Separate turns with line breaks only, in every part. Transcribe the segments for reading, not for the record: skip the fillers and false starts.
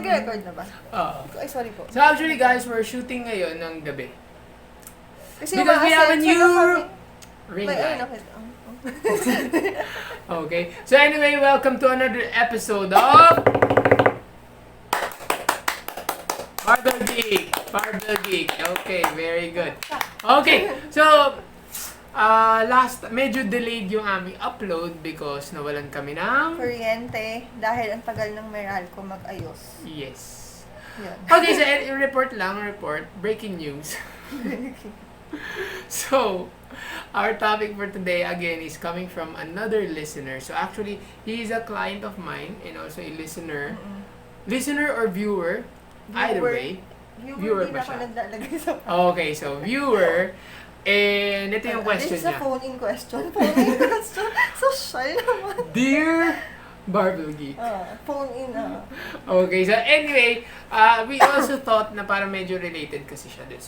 Nag-record na ba?
Oo.
Ay, sorry po.
So actually guys, we're shooting ngayon ng gabi.
Kasi
Because we have a new ring
may
light.
ano,
Okay. So anyway, welcome to another episode of Barbell Geek. Barbell Geek. Okay, very good. Okay. So medyo delayed yung aming upload because nawalan kami ng
kuryente dahil ang tagal ng Meralco mag-ayos.
Yes.
Yun.
Okay, so report. Breaking news. So, our topic for today again is coming from another listener. So actually, he is a client of mine and also a listener. Listener or viewer, either way. Viewer
Hindi
ba
na ako
siya?
naglalagay sa
Okay, so viewer. And ito yung question
This is a
niya.
phone-in question. Phone-in question. Social naman.
Dear Barbell Geek.
Phone-in.
Okay, so anyway, we also thought na parang medyo related kasi siya dun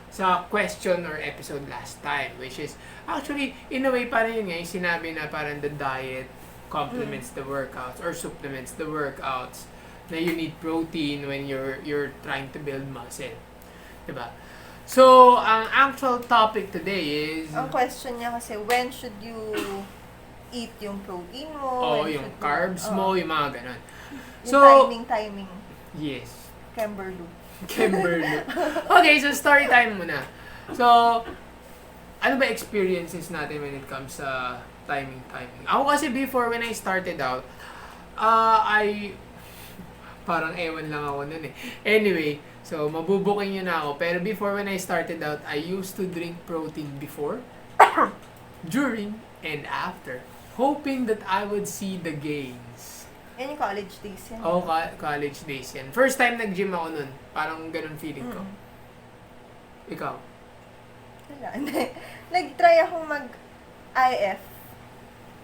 sa question or episode last time, which is actually in a way parang yun nga yung sinabi na parang the diet complements the workouts or supplements the workouts, na you need protein when you're trying to build muscle, diba? So ang actual topic today is
Ang question niya kasi, when should you eat yung protein mo? When
yung
should
carbs mo, yung mga ganun.
Yung
So
timing.
yes.
Kimberly.
Kimberly. Okay, so story time muna. So, ano ba experiences natin when it comes sa timing? Ako kasi before when I started out, parang ewan lang ako nun eh. Anyway, so mabubuking yun na ako. Pero before when I started out, I used to drink protein before, during, and after, hoping that I would see the gains.
Yan yung college days yan.
Oo, college days yan. First time nag-gym ako nun. Parang ganun feeling ko. Ikaw?
Wala. Nag-try akong mag-IF.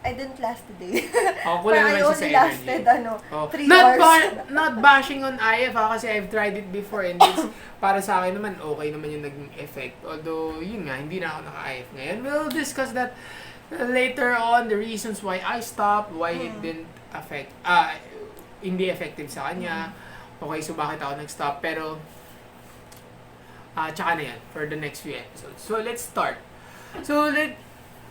I didn't last a day.
Ako
But
lang
I
naman siya
only
sa
lasted,
energy.
3 hours.
Not bashing on IF kasi I've tried it before and it's, para sa akin naman, okay naman yung naging effect. Although, yun nga, hindi na ako naka-IF ngayon. We'll discuss that later on, the reasons why I stopped, why it didn't affect, hindi effective sa kanya. Okay, so bakit ako nag-stop? Pero, tsaka na yan for the next few episodes. So, let's start. So,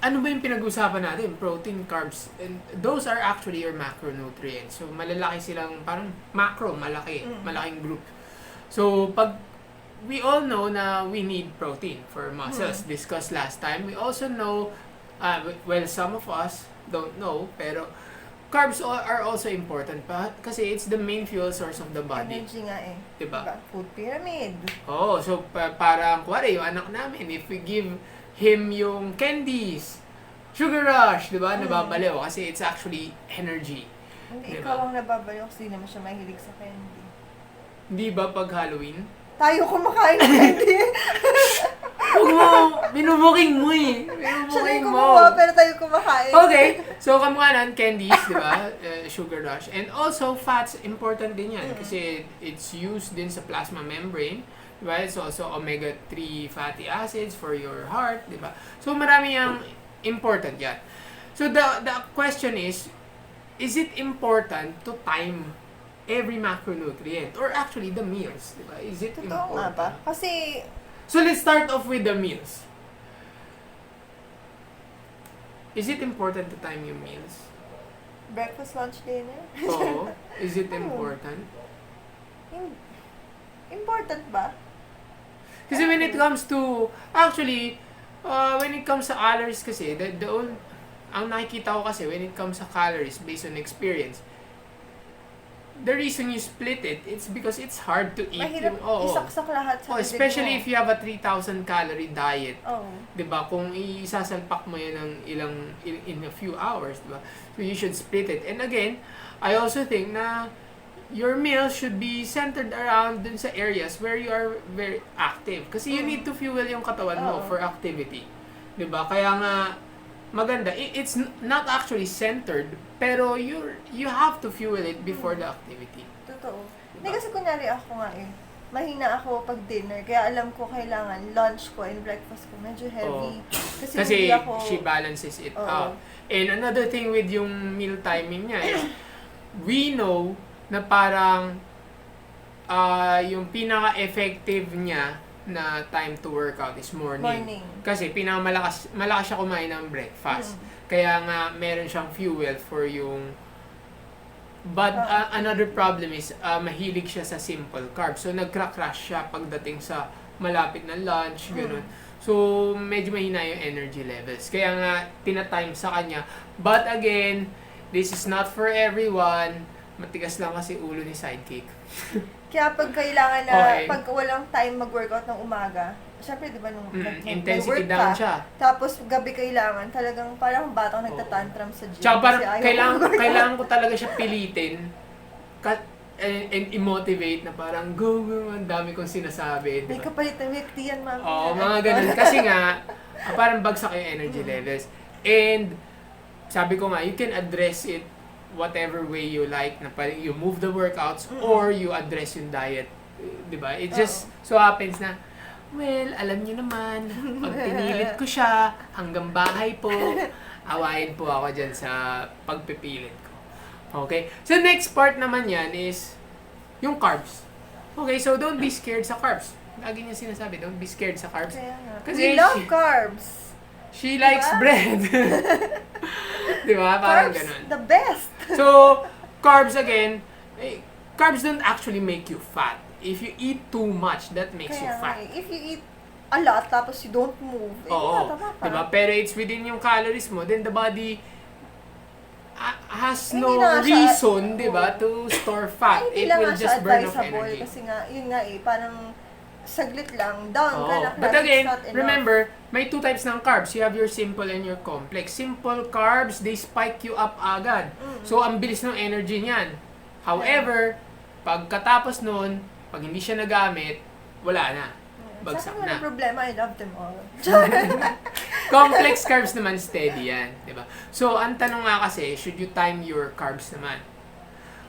ano ba yung pinag-usapan natin? Protein, carbs, and those are actually your macronutrients. So, malalaki silang, parang macro, malaking group. So, we all know na we need protein for muscles. Discussed last time. We also know, well, some of us don't know, pero carbs are also important pa kasi it's the main fuel source of the body.
Energy nga eh.
Diba?
Food pyramid.
Oh, so parang kuwari yung anak namin, if we give him yung candies, sugar rush, diba? Nababaliw kasi it's actually energy.
Hindi,
Diba?
ikaw ang nababaliw kasi hindi naman siya mahilig sa candy.
Hindi ba pag Halloween?
Tayo kumakain ng candy.
Huwag mo, binubuking mo eh.
Siya na
Binubuking
yung
mo.
kumuha, pero tayo kumakain.
Okay, so kamukha candies, di ba? Sugar rush. And also, fats, important din yan. Kasi it's used din sa plasma membrane. Di ba? It's also omega-3 fatty acids for your heart, di ba? So marami yung important yan. So the question is it important to time every macronutrient? Or actually, the meals, di ba? Is it
Totoo nga
important?
ba? Kasi,
So let's start off with the meals. Is it important to time your meals?
breakfast, lunch, dinner?
Oo. Is it important?
Important ba?
Kasi when it comes to, actually, when it comes sa calories kasi, ang nakikita ko kasi when it comes sa calories based on experience, the reason you split it, it's because it's hard to eat.
Mahirap isaksak lahat sa
Especially if you have a 3,000 calorie diet.
Oh.
'Di ba? Kung isasalpak mo 'yan ng in a few hours, 'di ba? So you should split it. And again, I also think na your meals should be centered around dun sa areas where you are very active. Kasi you need to fuel yung katawan mo for activity. 'Di ba? Kaya nga maganda. It's not actually centered, pero you have to fuel it before the activity.
Totoo. Hindi kasi kunyari ako nga eh. Mahina ako pag dinner, kaya alam ko kailangan lunch ko and breakfast ko medyo heavy. Kasi hindi ako...
she balances it out. And another thing with yung meal timing niya is, we know na parang yung pinaka-effective niya na time to workout is morning. Kasi malakas siya kumain ng breakfast. Kaya nga meron siyang fuel for yung. But another problem is mahilig siya sa simple carbs. So nagcrash siya pagdating sa malapit na lunch, ganun. So medyo mahina yung energy levels. Kaya nga tinatime sa kanya. But again, this is not for everyone. Matigas lang kasi ulo ni Sidekick.
Kaya pag kailangan na, pag walang time mag-workout ng umaga, syempre, di ba, nung
intensity down siya.
Tapos, gabi kailangan, talagang parang batang nagtatantrum sa gym.
Tsaka parang kailangan ko talaga siya pilitin and i-motivate na parang, go, ang dami kong sinasabi.
May kapalit na milk tea yan, mami.
Oo, mga ganun. Kasi nga, parang bagsak yung energy levels. And, sabi ko nga, you can address it whatever way you like, na parang you move the workouts or you address yung diet. Diba? It just so happens na, well, alam niyo naman, pag pinilit ko siya, hanggang bahay po, awayin po ako dyan sa pagpipilit ko. Okay? So, next part naman yan is yung carbs. Okay, so don't be scared sa carbs. Lagi niya sinasabi, don't be scared sa carbs.
Kasi we love carbs.
She likes bread. Diba? Parang
carbs,
ganun.
the best.
So, carbs again, carbs don't actually make you fat. If you eat too much, that makes you fat.
If you eat a lot, tapos you don't move,
Oo. Diba? Pero it's within yung calories mo, then the body has no reason, diba, to store fat. It will just burn off energy.
Kasi nga, yun nga parang saglit lang, down ka na.
But again, remember, may two types ng carbs. You have your simple and your complex. Simple carbs, they spike you up agad. So, ang bilis ng energy niyan. However, pagkatapos nun, pag hindi siya nagamit, wala na. Bagsak na.
Sa problema, I love them all.
Complex carbs naman, steady yan. Diba? So, ang tanong nga kasi, should you time your carbs naman?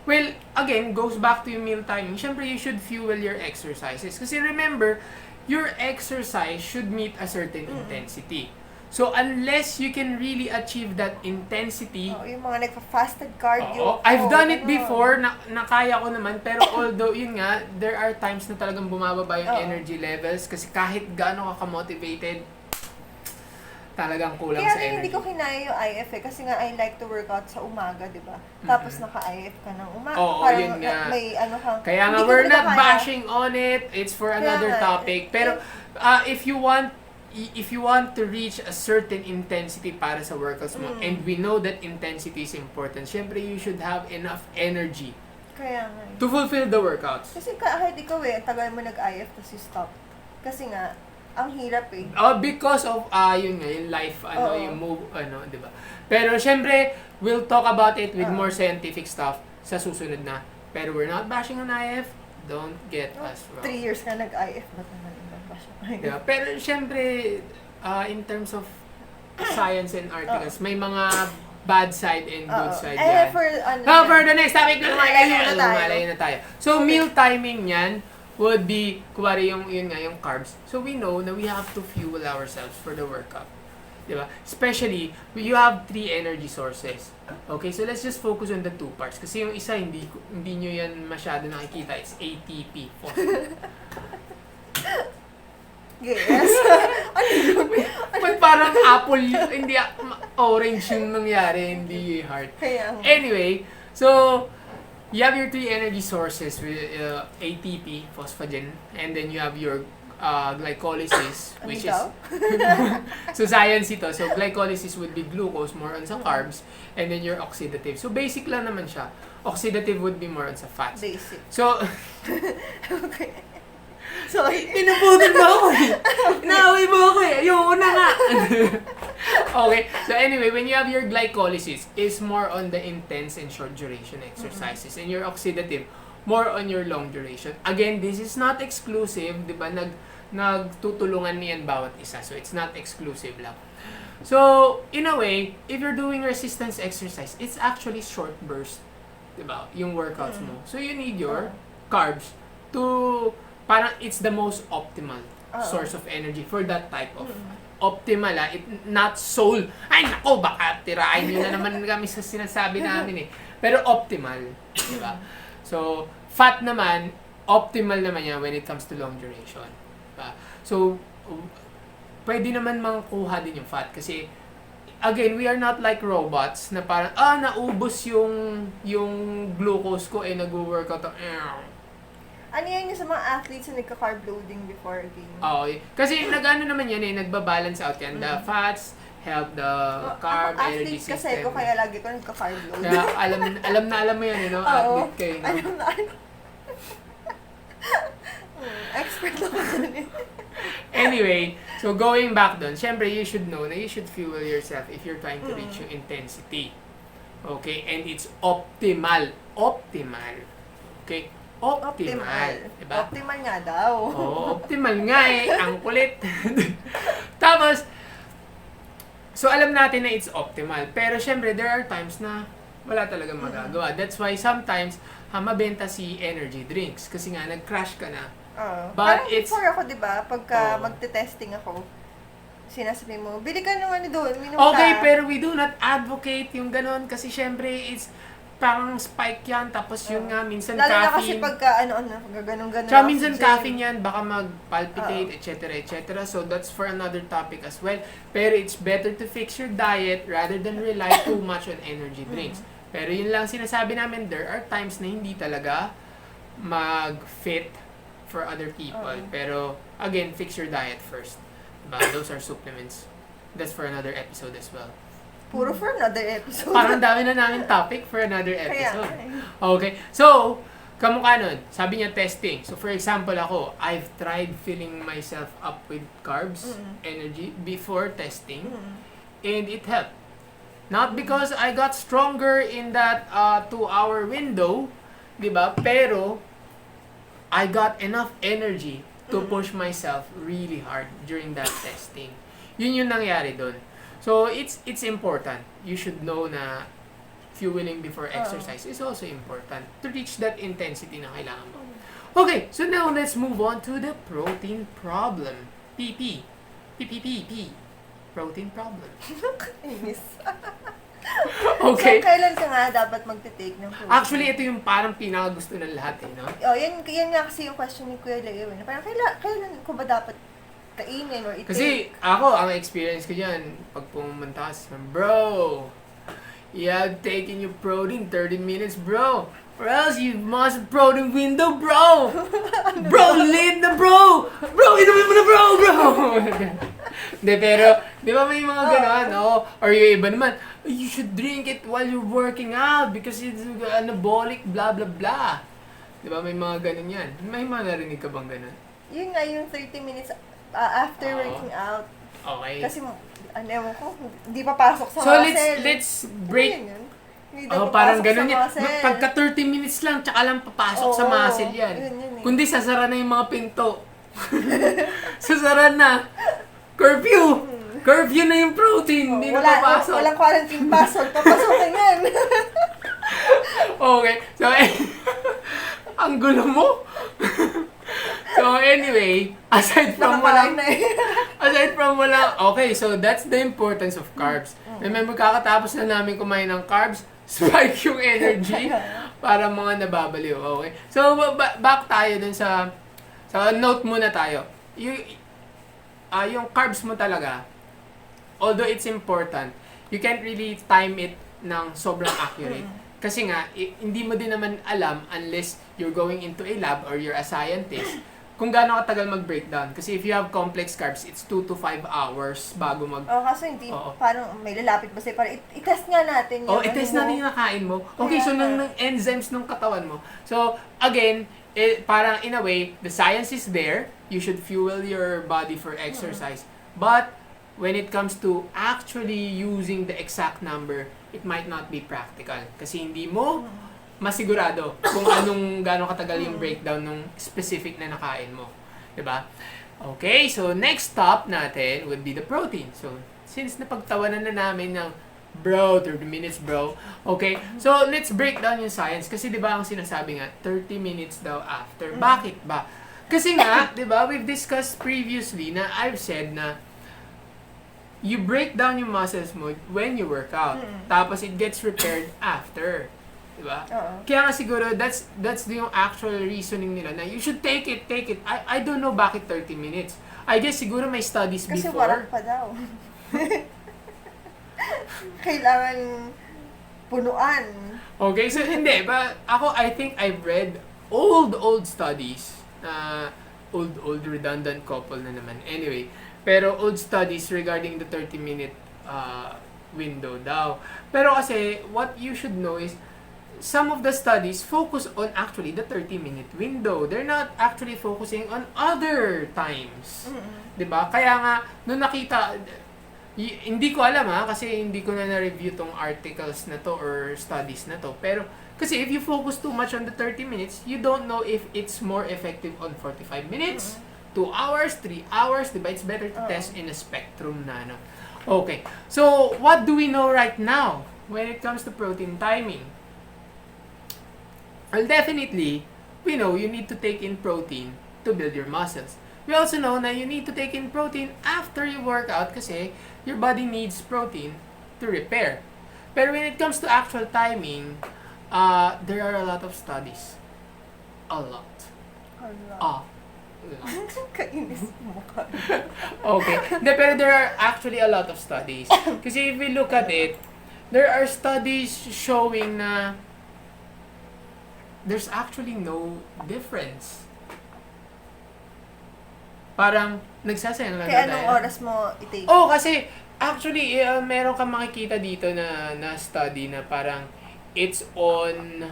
Well, again, goes back to yung meal timing. Siyempre, you should fuel your exercises. Kasi remember, your exercise should meet a certain intensity. So, unless you can really achieve that intensity...
yung mga nagpa-fasted cardio.
I've done it before, nakaya ko naman. Pero although, yun nga, there are times na talagang bumababa yung energy levels. Kasi kahit gaano ka ka-motivated, talagang kulang sa energy.
Kaya hindi ko kinaya yung IF kasi nga I like to work out sa umaga, di ba? Tapos naka-IF ka ng umaga. Parang
yun nga.
may ano kang...
Kaya nga, we're not bashing on it. It's for another topic. Pero if you want to reach a certain intensity para sa workouts mo, and we know that intensity is important, syempre you should have enough energy to fulfill the workouts.
Kasi kahit ikaw ang tagal mo nag-IF tapos you stop. Kasi nga, ang hirap eh.
Because of, yun nga, yung life, yung move, di ba? Pero syempre, we'll talk about it with more scientific stuff sa susunod na. Pero we're not bashing on IF. Don't get us wrong.
3 years na nag-IF, ba't naman bash on IF?
Yeah, pero syempre, in terms of science and articles, may mga bad side and good side yan. For the next topic, lumalayo na tayo. So, meal timing yan would be, kuwari yung carbs. So, we know na we have to fuel ourselves for the workout. Diba? Especially, you have 3 energy sources. Okay, so let's just focus on the 2 parts. Kasi yung isa, hindi nyo yan masyado nakikita. It's ATP.
Yes.
But parang apple, hindi, orange yung nangyari, hindi heart. Anyway, so, you have your 3 energy sources with ATP, phosphagen, and then you have your glycolysis, which is... so, science ito. So, glycolysis would be glucose, more on sa carbs, and then your oxidative. So, basic lang naman siya. Oxidative would be more on sa fats.
Basic.
So,
okay. Sorry.
Pinuputol mo ako eh. Naaway mo ako eh. Ayoko na nga. Okay. So anyway, when you have your glycolysis, is more on the intense and short duration exercises. And your oxidative, more on your long duration. Again, this is not exclusive. Diba? Nagtutulungan niyan bawat isa. So it's not exclusive lang. So, in a way, if you're doing resistance exercise, it's actually short burst. Diba? Yung workouts mo. So you need your carbs to... Parang it's the most optimal source of energy for that type of optimal, not soul. Ay nako, baka tirahin nyo na naman kami sa sinasabi namin eh. Pero optimal, di ba? So, fat naman, optimal naman yan when it comes to long duration. Diba? So, pwede naman makuha din yung fat kasi again, we are not like robots na parang, naubos yung glucose ko, nag-workout.
Ano yan yung sa mga athletes na nagka-carb loading before a game?
Oo. Kasi nag-ano naman yan nagbabalance out yan. The fats help the carb, energy system.
Kasi ko kaya lagi ko nagka-carb load.
Kaya alam mo yan, no? Athlete kayo, no?
Alam na. Expert lang ako dun.
Anyway, so going back dun, syempre you should know na you should fuel yourself if you're trying to reach your intensity. Okay? And it's optimal. Optimal. Okay? Optimal. Diba?
Optimal nga daw.
Oo, optimal nga Ang kulit. Tapos, so alam natin na it's optimal. Pero syempre, there are times na wala talagang magagawa. That's why sometimes, mabenta si energy drinks. Kasi nga, nag-crash ka na.
But parang before ako, diba, pagka magte-testing ako, sinasabi mo, bili ka naman doon, minum ka.
Okay, pero we do not advocate yung ganon. Kasi syempre, it's parang spike yan. Tapos yung nga, minsan
lalo
caffeine.
Lalo na kasi pagka, ganun-ganun.
Tsaka minsan caffeine yan, baka mag-palpitate, etc. So, that's for another topic as well. Pero it's better to fix your diet rather than rely too much on energy drinks. Pero yun lang sinasabi namin, there are times na hindi talaga mag-fit for other people. Pero, again, fix your diet first. Diba? Those are supplements. That's for another episode as well.
Puro for another episode.
Parang dami na namin topic for another episode. Okay. So, kamukha nun, sabi niya testing. So, for example ako, I've tried filling myself up with carbs, energy, before testing. And it helped. Not because I got stronger in that 2-hour window, diba? Pero, I got enough energy to push myself really hard during that testing. Yun yung nangyari doon. So, it's important. You should know na fueling before exercise is also important to reach that intensity na kailangan mo. Okay, so now let's move on to the protein problem. PP. Protein problem.
Inis.
Okay.
So, kailan ka nga dapat magte-take ng protein?
Actually, ito yung parang pinakagusto ng lahat no?
Yan nga kasi yung question ni Kuya Leo. Parang kailan ko ba dapat kainin or i-take?
Kasi ako, ang experience ko dyan, pag pumunta ka sa bro, you have taken your protein 30 minutes, bro. Or else you must protein window, bro. Bro, late na, bro. Bro, inumin mo na, bro. Hindi, pero, di ba may mga gano'n, no? Or yung iba naman, you should drink it while you're working out because it's anabolic, blah, blah, blah. Di ba may mga gano'n yan? May mga narinig ka bang gano'n?
Yun nga, yung 30 minutes after working out.
Okay.
Kasi, ewan ko, hindi papasok sa
muscle.
So,
let's break.
Parang
ganun yan. Pagka 30 minutes lang, tsaka lang papasok sa muscle yan.
Yun.
Kundi sasara na yung mga pinto. Sasara na. Curfew! Curfew na yung protein. Hindi na papasok.
Walang quarantine pasok. Papasokin yan.
Okay. So, ang gulo mo. So, anyway, aside from walang, okay, so that's the importance of carbs. Remember, kakatapos na namin kumain ng carbs, spike yung energy para mga nababaliw. Okay? So, back tayo dun sa note muna tayo. Yung carbs mo talaga, although it's important, you can't really time it ng sobrang accurate. Kasi nga, hindi mo din naman alam unless you're going into a lab or you're a scientist kung gaano katagal mag-breakdown. Kasi if you have complex carbs, it's 2 to 5 hours bago
kasi hindi, parang may lalapit ba sa'yo, parang i-test nga natin yung
i-test natin yung nakain mo. Okay, so ng enzymes ng katawan mo. So, again, parang in a way, the science is there. You should fuel your body for exercise. But, when it comes to actually using the exact number, it might not be practical. Kasi hindi mo masigurado kung gano'ng katagal yung breakdown ng specific na nakain mo. Diba? Okay, so next stop natin would be the protein. So, since napagtawanan na namin ng bro, 30 minutes bro. Okay, so let's break down yung science. Kasi diba ang sinasabi nga, 30 minutes daw after. Bakit ba? Kasi nga, diba, we've discussed previously na I've said na you break down yung muscles mo when you work out. Tapos it gets repaired after. Diba?
Oo.
Kaya nga siguro, that's yung actual reasoning nila na you should take it. I don't know bakit 30 minutes. I guess siguro may studies
Kasi
before.
warak pa daw. Kailangan punuan.
Okay, so hindi. But ako, I think I've read old studies na old redundant couple na naman. Anyway, pero old studies regarding the 30-minute window daw. Pero kasi, what you should know is, some of the studies focus on actually the 30-minute window. They're not actually focusing on other times.
Mm-mm.
'Di ba? Kaya nga, nung nakita, hindi ko alam kasi hindi ko na na-review tong articles na to or studies na to. Pero, kasi if you focus too much on the 30 minutes, you don't know if it's more effective on 45 minutes, 2 hours, 3 hours, diba? It's better to test in a spectrum na, no? Okay. So, what do we know right now when it comes to protein timing? Well, definitely, we know you need to take in protein to build your muscles. We also know na you need to take in protein after you work out kasi your body needs protein to repair. Pero when it comes to actual timing, there are a lot of studies. A lot.
Kainis mo ka.
Okay. Pero there are actually a lot of studies. Kasi if we look at it, there are studies showing na there's actually no difference. Parang nagsasayang lang
Kaya
tayo.
anong oras mo i-take?
Oh, kasi actually meron kang makikita dito na study na parang it's on,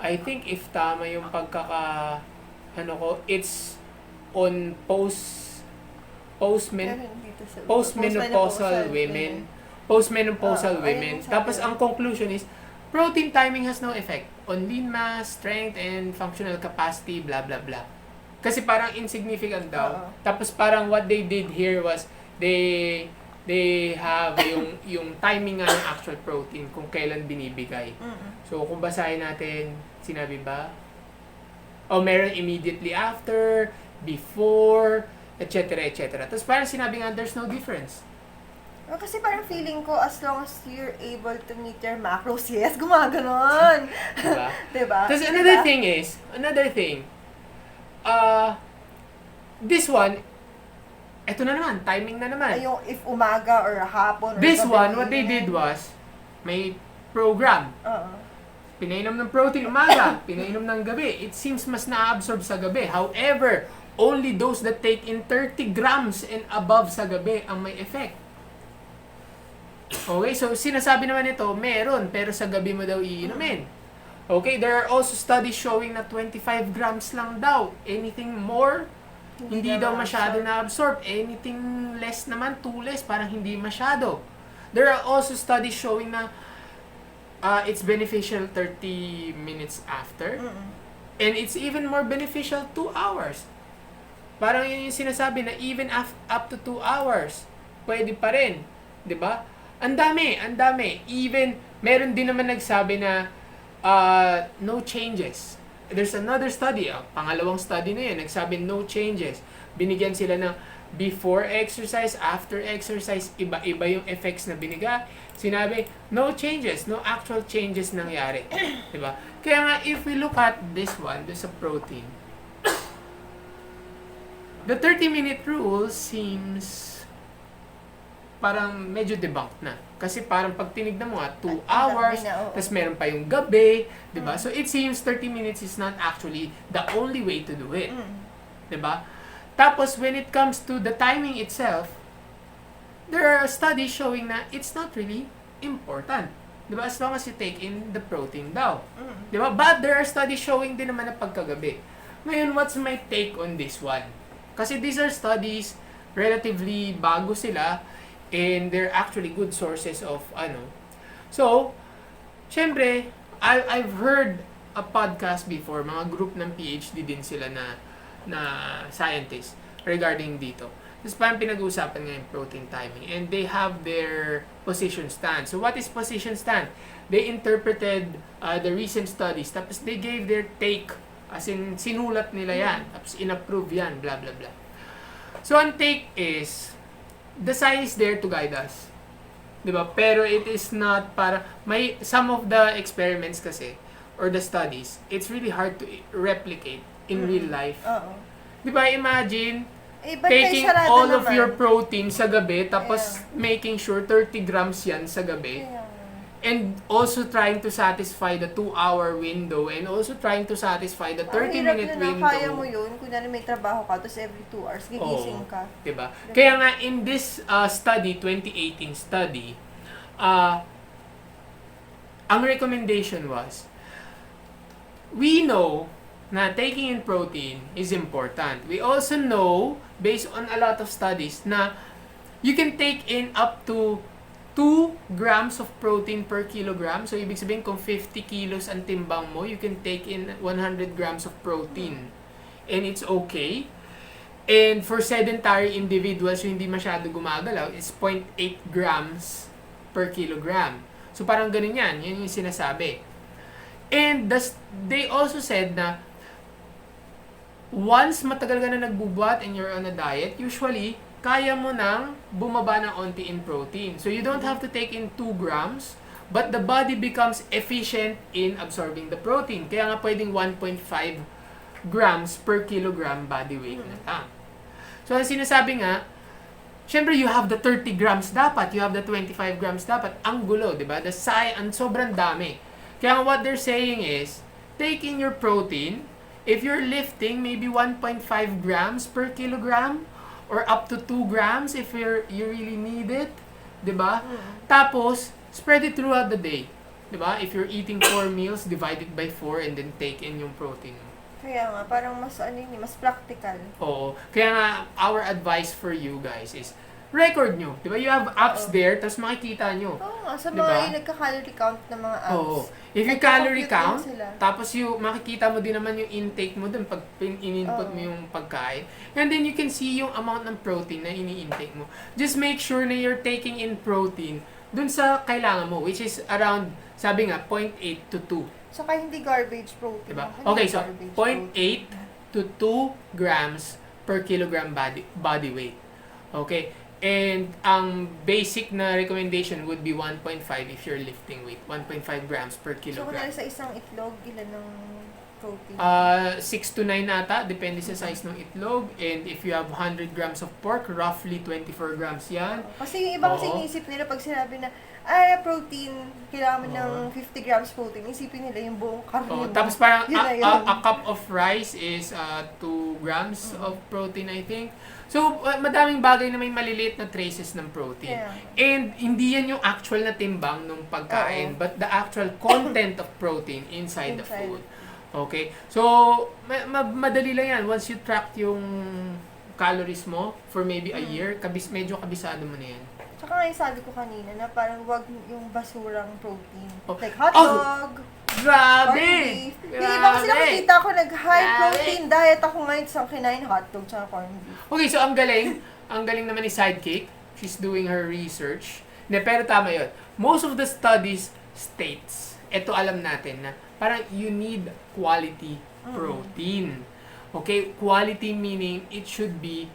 I think if tama yung it's on postmenopausal women. Postmenopausal women. Tapos ang conclusion is protein timing has no effect on lean mass, strength, and functional capacity, blah, blah, blah. Kasi parang insignificant daw. Tapos parang what they did here was, they have yung timing nga ng actual protein kung kailan binibigay. So, kung basahin natin, sinabi ba? Meron immediately after, before, etc. Tapos parang sinabi nga, there's no difference.
Kasi parang feeling ko, as long as you're able to meet your macros, yes, gumaganon.
Diba?
Diba?
Tapos another thing, this one, eto na naman, timing na naman.
Ay, yung if umaga or hapon or
This
gabi,
one, what they did was, may program. Pinainom ng protein umaga, pinainom ng gabi. It seems mas na-absorb sa gabi. However, only those that take in 30 grams and above sa gabi ang may effect. Okay, so sinasabi naman ito, meron, pero sa gabi mo daw iinumin. Okay, there are also studies showing na 25 grams lang daw. Anything more, hindi daw masyado na-absorb. Anything less naman, too less, parang hindi masyado. There are also studies showing na it's beneficial 30 minutes after. And it's even more beneficial 2 hours. Parang yun yung sinasabi na even up to 2 hours, pwede pa rin. 'Di ba? Ang dami. Even, meron din naman nagsabi na no changes. There's another study, pangalawang study na yun, nagsabi no changes. Binigyan sila ng before exercise, after exercise, iba-iba yung effects na biniga. Sinabi, no changes, no actual changes nangyari. Diba? Kaya nga, if we look at this one, there's a protein. The 30-minute rule seems parang medyo debunked na. Kasi parang pag tinignan mo 2 hours, tapos meron pa yung gabi, di ba? So it seems 30 minutes is not actually the only way to do it. Di ba? Tapos when it comes to the timing itself, there are studies showing na it's not really important. Di ba? As long as you take in the protein daw. Di ba? But there are studies showing din naman na pagkagabi. Ngayon, what's my take on this one? Kasi these are studies, relatively bago sila, and they're actually good sources of So, syempre, I've heard a podcast before, mga group ng PhD din sila na scientists regarding dito. Tapos parang pinag-uusapan nga yung protein timing, and they have their position stand. So, what is position stand? They interpreted the recent studies, tapos they gave their take, as in sinulat nila yan, tapos inapprove yan, blah blah blah. So, ang take is, the science is there to guide us. Diba? Pero it is not para, may, some of the experiments kasi, or the studies, it's really hard to replicate in real life.
Oo.
Diba, imagine,
Ba't kayo
taking
sarado
all of
naman?
your protein sa gabi, tapos making sure 30 grams yan sa gabi.
Kaya,
And also trying to satisfy the 2-hour window and also trying to satisfy the 30-minute window.
Kaya mo yun. Kunyari may trabaho ka, tapos every 2 hours, gigising ka.
Diba? Kaya nga, in this study, 2018 study, ang recommendation was, we know na taking in protein is important. We also know, based on a lot of studies, na you can take in up to 2 grams of protein per kilogram. So, ibig sabihin, kung 50 kilos ang timbang mo, you can take in 100 grams of protein. And it's okay. And for sedentary individuals yung hindi masyado gumagalaw, it's 0.8 grams per kilogram. So, parang ganun yan. Yan yung sinasabi. And they also said na once matagal ka na nagbubuhat and you're on a diet, usually, kaya mo nang bumaba ng onti in protein. So, you don't have to take in 2 grams, but the body becomes efficient in absorbing the protein. Kaya nga pwedeng 1.5 grams per kilogram body weight na lang. So, ang sinasabi nga, syempre, you have the 30 grams dapat, you have the 25 grams dapat. Ang gulo, di ba? Ang sobrang dami. Kaya what they're saying is, take in your protein, if you're lifting, maybe 1.5 grams per kilogram, or up to 2 grams if you really need it, 'di ba? Tapos spread it throughout the day, 'di ba? If you're eating 4 meals, divide it by 4 and then take in yung protein.
Kaya nga parang mas mas practical.
Oo. Kaya nga our advice for you guys is record nyo. 'Di ba? You have apps there, tapos makikita nyo.
Oo nga, sa
Diba?
mga nagka-calorie count ng mga apps.
Oo. If you calorie
Nagka-compute
count,
din sila.
tapos makikita mo din naman yung intake mo dun pag in-input mo yung pagkain. And then you can see yung amount ng protein na ini-intake mo. Just make sure na you're taking in protein dun sa kailangan mo, which is around, sabi nga, 0.8 to 2.
Saka hindi garbage protein.
Diba?
Hindi
Okay, so
garbage
0.8 to 2 grams per kilogram body weight. Okay? And ang basic na recommendation would be 1.5 if you're lifting weight. 1.5 grams per
So,
kilogram.
kunwari sa isang itlog, ilan ng protein?
6 to 9 ata, depende sa size ng itlog. And if you have 100 grams of pork, roughly 24 grams yan.
Kasi yung iba kasi
Oo.
iniisip nila pag sinabi na, protein, kailangan mo ng 50 grams protein, isipin nila yung buong karne mo.
Tapos parang
Yun na yun.
a cup of rice is 2 grams of protein, I think. So, madaming bagay na may maliliit na traces ng protein.
Yeah.
And hindi yan yung actual na timbang ng pagkain, but the actual content of protein inside the food. Okay? So, madali lang yan. Once you track yung calories mo for maybe a year, medyo kabisado mo na yan.
Tsaka nga yung sabi ko kanina na parang wag yung basurang protein.
Oh.
Like hotdog,
Grabe!
corned beef. Yung iba kasi nakikita ko nag-high protein diet ako ngayon sa kinain hotdog tsaka corned beef.
Okay, so ang galing naman ni Sidekick. She's doing her research. Pero tama yun. Most of the studies states, ito alam natin na parang you need quality protein. Okay? Quality meaning it should be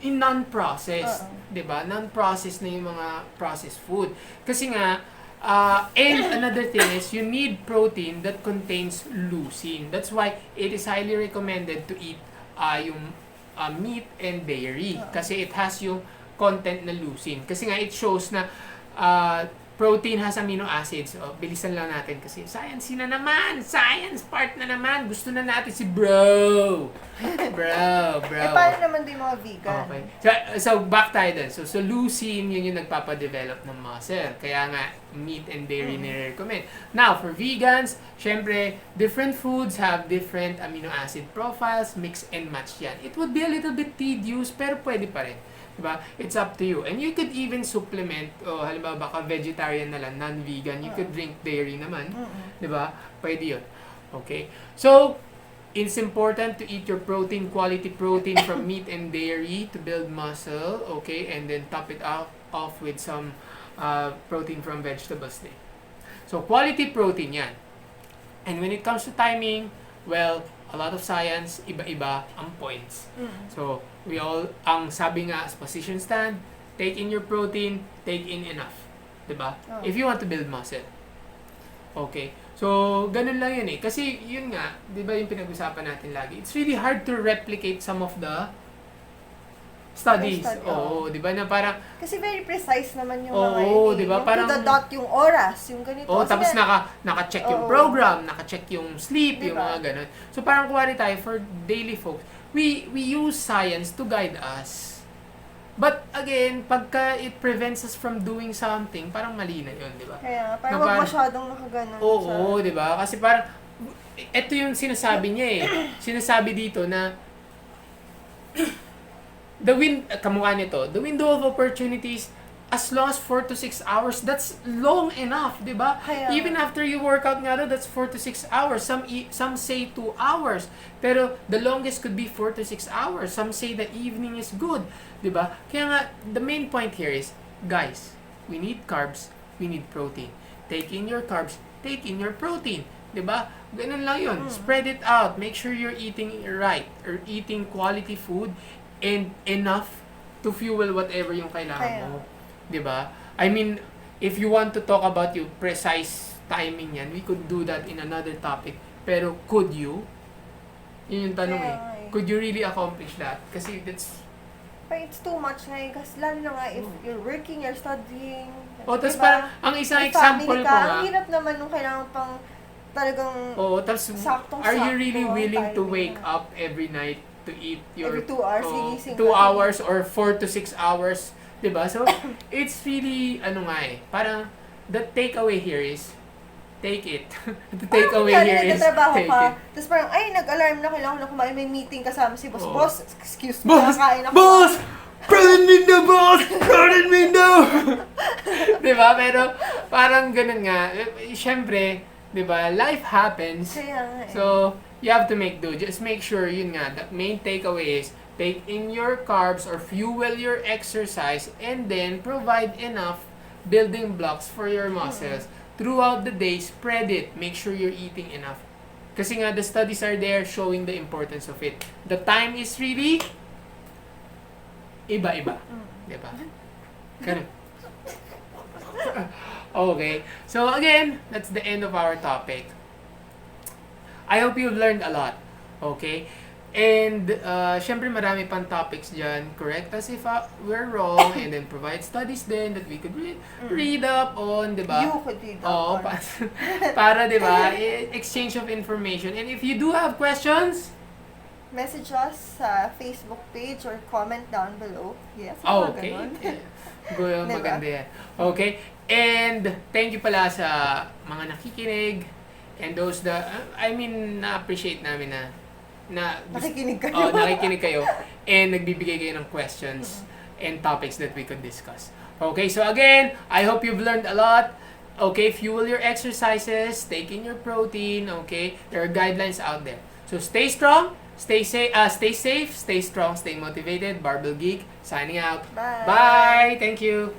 in non-processed. Diba? Non-processed na yung mga processed food. Kasi nga, and another thing is you need protein that contains leucine. That's why it is highly recommended to eat yung meat and dairy. Kasi it has yung content na leucine. Kasi nga it shows na protein has amino acids. O, bilisan lang natin kasi science na naman! Science part na naman! Gusto na natin si bro! Bro.
Paano naman din mga vegan?
Okay. So back tayo dun. So leucine, yun yung nagpapadevelop ng muscle. Kaya nga, meat and dairy nire-recommend. Now, for vegans, syempre, different foods have different amino acid profiles, mix and match yan. It would be a little bit tedious, pero pwede pa rin. Diba? It's up to you. And you could even supplement, halimbawa baka vegetarian na lang, non-vegan, you could drink dairy naman. Diba? Pwede yun. Okay? So, it's important to eat your protein, quality protein from meat and dairy to build muscle. Okay? And then top it off with some protein from vegetables din. So, quality protein yan. And when it comes to timing, well, a lot of science, iba-iba ang points. So, ang sabi nga as position stand, take in your protein, take in enough. Diba?
Oh.
If you want to build muscle. Okay. So, ganun lang yun eh. Kasi, yun nga, di ba yung pinag-usapan natin lagi? It's really hard to replicate some of the studies. Oo, di ba? Na parang,
kasi very precise naman yung
oo,
mga yun.
Di ba?
Yung
Parang,
to the dot yung oras, yung ganito.
oh,
Kasi
tapos naka-check yung program, naka-check yung sleep,
Diba?
yung mga ganun. So, parang kuwari tayo, for daily folks, we use science to guide us. But again, pagka it prevents us from doing something, parang mali na yun, di ba?
Kaya, parang wag masyadong nakaganon.
Oo, di ba? Kasi parang, ito yung sinasabi niya eh. Sinasabi dito na, kamukha nito, the window of opportunities, as long as 4 to 6 hours, that's long enough, di ba? Even after you work out nga daw, that's 4 to 6 hours. Some say 2 hours. Pero the longest could be 4 to 6 hours. Some say the evening is good, di ba? Kaya nga, the main point here is, guys, we need carbs, we need protein. Take in your carbs, take in your protein. Di ba? Ganun lang yun. Spread it out. Make sure you're eating right, or eating quality food, and enough to fuel whatever yung kailangan mo. Diba? I mean, if you want to talk about yung precise timing yan, we could do that in another topic. Pero could you? Yun yung tanong eh. Could you really accomplish that? Kasi that's...
But it's too much ngayon. Kasi lalo na nga if you're working, you're studying.
O, tapos parang, ang isang example ko nga...
Ang hirap naman nung kailangan pang talagang saktong-sakto.
Are you really willing to wake up every night to eat your...
Every 2 hours, gigising
2 hours or 4 to 6 hours? Diba? So, it's really, parang, the takeaway here is, take it. The takeaway here is, take it.
Tapos parang, nag-alarm na, kailangan na kumain, may meeting kasama si boss. Boss, excuse me,
boss,
kakain ako.
Boss! Protein window, boss! Protein window! Diba? Pero, parang ganun nga. Siyempre, diba, life happens. So, you have to make do. Just make sure, yun nga, the main takeaway is, take in your carbs or fuel your exercise, and then provide enough building blocks for your muscles. Throughout the day, spread it. Make sure you're eating enough. Kasi nga, the studies are there showing the importance of it. The time is really iba-iba. Diba? Ganun. Okay. So again, that's the end of our topic. I hope you've learned a lot. Okay? And, syempre marami pang topics dyan. Correct us if we're wrong, and then provide studies then that we could read up on, di ba?
You could read up on.
Para, di ba, exchange of information. And if you do have questions,
message us sa Facebook page or comment down below. Yes,
okay. Maganda yan. Okay? And, thank you pala sa mga nakikinig, and those that, na-appreciate namin na
nakikinig kayo.
Nakikinig kayo and nagbibigay kayo ng questions and topics that we could discuss. Okay, so again, I hope you've learned a lot. Okay, fuel your exercises, take in your protein, okay? There are guidelines out there. So stay strong, stay safe, stay strong, stay motivated. Barbell Geek, signing out.
Bye.
Bye. Thank you.